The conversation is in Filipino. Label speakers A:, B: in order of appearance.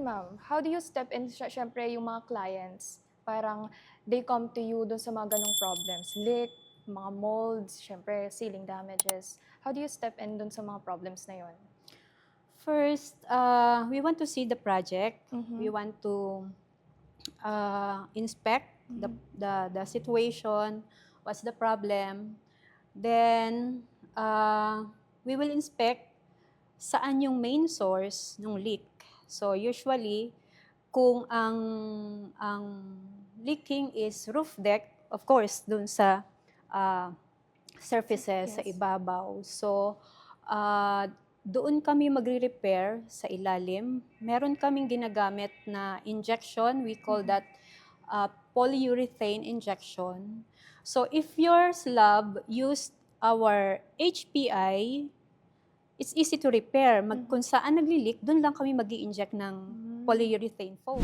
A: yun, ma'am, how do you step in, syempre, yung mga clients, parang they come to you dun sa mga ganong problems, leak, mga molds, syempre, ceiling damages. How do you step in dun sa mga problems na yun?
B: First, we want to see the project.
A: Mhm.
B: We want to inspect the situation, what's the problem. Then, we will inspect saan yung main source ng leak. So, usually, kung ang leaking is roof deck, of course, dun sa surfaces, sa
A: Yes.
B: ibabaw. So, doon kami magre-repair sa ilalim. Meron kaming ginagamit na injection. We call that polyurethane injection. So, if your slab used our HPI, it's easy to repair. Kung saan nagli-leak, doon lang kami mag-i-inject ng polyurethane foam.